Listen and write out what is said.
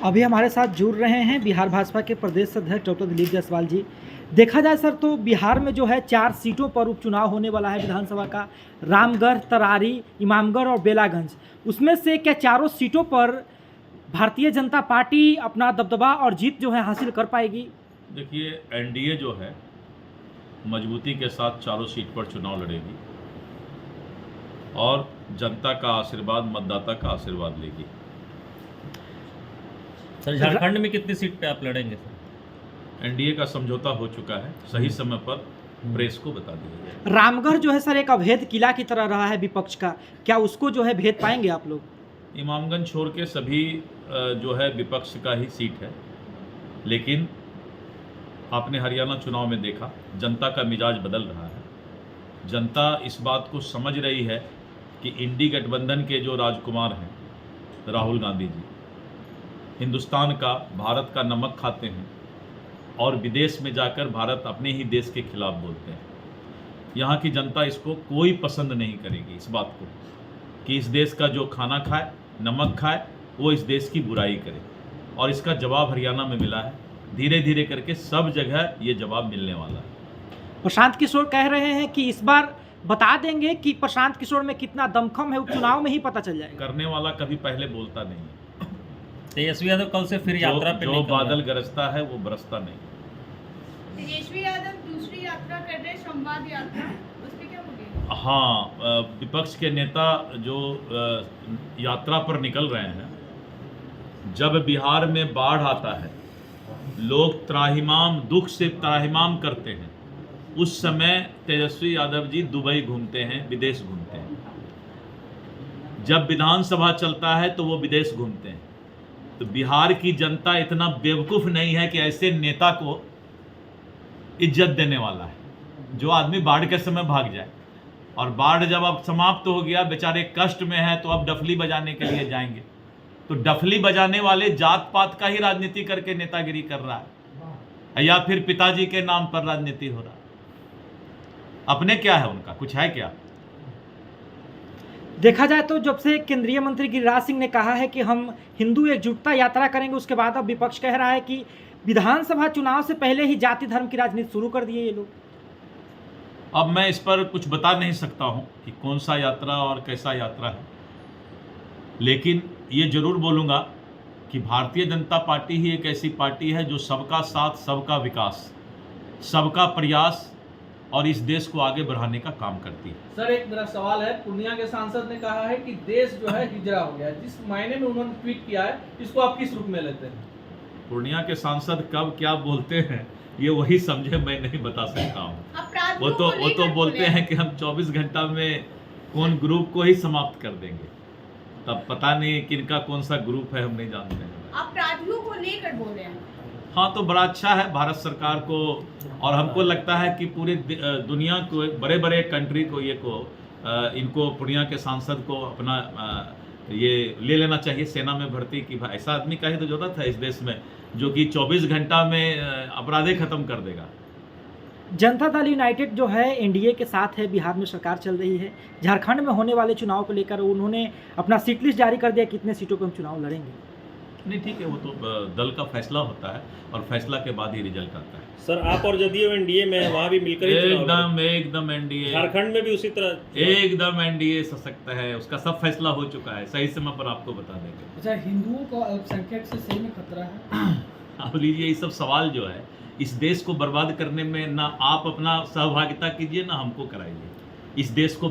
अभी हमारे साथ जुड़ रहे हैं बिहार भाजपा के प्रदेश अध्यक्ष डॉक्टर दिलीप जायसवाल जी। देखा जाए सर तो बिहार में जो है 4 सीटों पर उपचुनाव होने वाला है विधानसभा का, रामगढ़, तरारी, इमामगढ़ और बेलागंज। उसमें से क्या चारों सीटों पर भारतीय जनता पार्टी अपना दबदबा और जीत जो है हासिल कर पाएगी? देखिए, एनडीए जो है मजबूती के साथ चारों सीट पर चुनाव लड़ेगी और जनता का आशीर्वाद, मतदाता का आशीर्वाद लेगी। सर, झारखंड में कितनी सीट पे आप लड़ेंगे सर? एनडीए का समझौता हो चुका है, सही समय पर प्रेस को बता दिया जाए। रामगढ़ जो है सर एक अभेद किला की तरह रहा है विपक्ष का, क्या उसको जो है भेद पाएंगे आप लोग? इमामगंज छोड़ के सभी जो है विपक्ष का ही सीट है, लेकिन आपने हरियाणा चुनाव में देखा जनता का मिजाज बदल रहा है। जनता इस बात को समझ रही है कि इंडी गठबंधन के जो राजकुमार हैं राहुल गांधी जी हिंदुस्तान का, भारत का नमक खाते हैं और विदेश में जाकर भारत अपने ही देश के खिलाफ बोलते हैं। यहाँ की जनता इसको कोई पसंद नहीं करेगी, इस बात को कि इस देश का जो खाना खाए, नमक खाए, वो इस देश की बुराई करे। और इसका जवाब हरियाणा में मिला है। धीरे धीरे करके सब जगह ये जवाब मिलने वाला है। प्रशांत किशोर कह रहे हैं कि इस बार बता देंगे कि प्रशांत किशोर में कितना दमखम है, उपचुनाव में ही पता चल जाएगा। करने वाला कभी पहले बोलता नहीं है। तेजस्वी यादव कल से फिर यात्रा पे जो निकल रहे हैं। बादल गरजता है वो बरसता नहीं। तेजस्वी यादव दूसरी यात्रा कर रहे हैं, संवाद यात्रा, उस पे क्या बोलेंगे? हाँ, विपक्ष के नेता जो यात्रा पर निकल रहे हैं, जब बिहार में बाढ़ आता है, लोग त्राहिमाम, दुख से त्राहिमाम करते हैं, उस समय तेजस्वी यादव जी दुबई घूमते हैं, विदेश घूमते हैं। जब विधानसभा चलता है तो वो विदेश घूमते हैं। तो बिहार की जनता इतना बेवकूफ़ नहीं है कि ऐसे नेता को इज्जत देने वाला है जो आदमी बाढ़ के समय भाग जाए। और बाढ़ जब अब समाप्त हो गया, बेचारे कष्ट में हैं, तो अब डफली बजाने के लिए जाएंगे। तो डफली बजाने वाले जात पात का ही राजनीति करके नेतागिरी कर रहा है, या फिर पिताजी के नाम पर राजनीति हो रहा है। अपने क्या है, उनका कुछ है क्या? देखा जाए तो जब से केंद्रीय मंत्री गिरिराज सिंह ने कहा है कि हम हिंदू एकजुटता यात्रा करेंगे, उसके बाद अब विपक्ष कह रहा है कि विधानसभा चुनाव से पहले ही जाति धर्म की राजनीति शुरू कर दिए ये लोग। अब मैं इस पर कुछ बता नहीं सकता हूं कि कौन सा यात्रा और कैसा यात्रा है, लेकिन ये जरूर बोलूँगा कि भारतीय जनता पार्टी ही एक ऐसी पार्टी है जो सबका साथ, सबका विकास, सबका प्रयास और इस देश को आगे बढ़ाने का काम करती है। सर, एक मेरा सवाल है। पूर्णिया के सांसद ने कहा है कि देश जो है हिजरा हो गया है। जिस मायने में उन्होंने ट्वीट किया है, इसको आप किस रूप में लेते हैं? पूर्णिया के सांसद कब क्या बोलते हैं ये वही समझे, मैं नहीं बता सकता हूँ। वो तो बोलते हैं कि हम 24 घंटा में कौन ग्रुप को ही समाप्त कर देंगे। तब पता नहीं किनका कौन सा ग्रुप है, हम नहीं जानते हैं। अपराधियों को लेकर बोल रहे हैं। हाँ, तो बड़ा अच्छा है भारत सरकार को, और हमको लगता है कि पूरे दुनिया को, बड़े बड़े कंट्री को, इनको पूर्णिया के सांसद को अपना ये ले लेना चाहिए सेना में भर्ती की। भाई ऐसा आदमी का ही तो जरूरत है इस देश में जो कि 24 घंटा में अपराधे खत्म कर देगा। जनता दल यूनाइटेड जो है एनडीए के साथ है, बिहार में सरकार चल रही है। झारखंड में होने वाले चुनाव को लेकर उन्होंने अपना सीट लिस्ट जारी कर दिया, कितने सीटों पर हम चुनाव लड़ेंगे। नहीं, ठीक है, वो तो दल का फैसला होता है और फैसला के बाद ही रिजल्ट आता है। सर, आप और जदयू एनडीए में है, वहाँ भी मिलकर ही चुनाव लड़ेंगे। एकदम एनडीए, झारखंड में भी उसी तरह एकदम एनडीए सशक्त है, उसका सब फैसला हो चुका है, सही समय पर आपको बता देंगे। अच्छा, हिंदुओं को अल्पसंख्यक से सही में खतरा है? आप लीजिए, ये सब सवाल जो है इस देश को बर्बाद करने में ना आप अपना सहभागिता कीजिए, ना हमको कराइए। इस देश को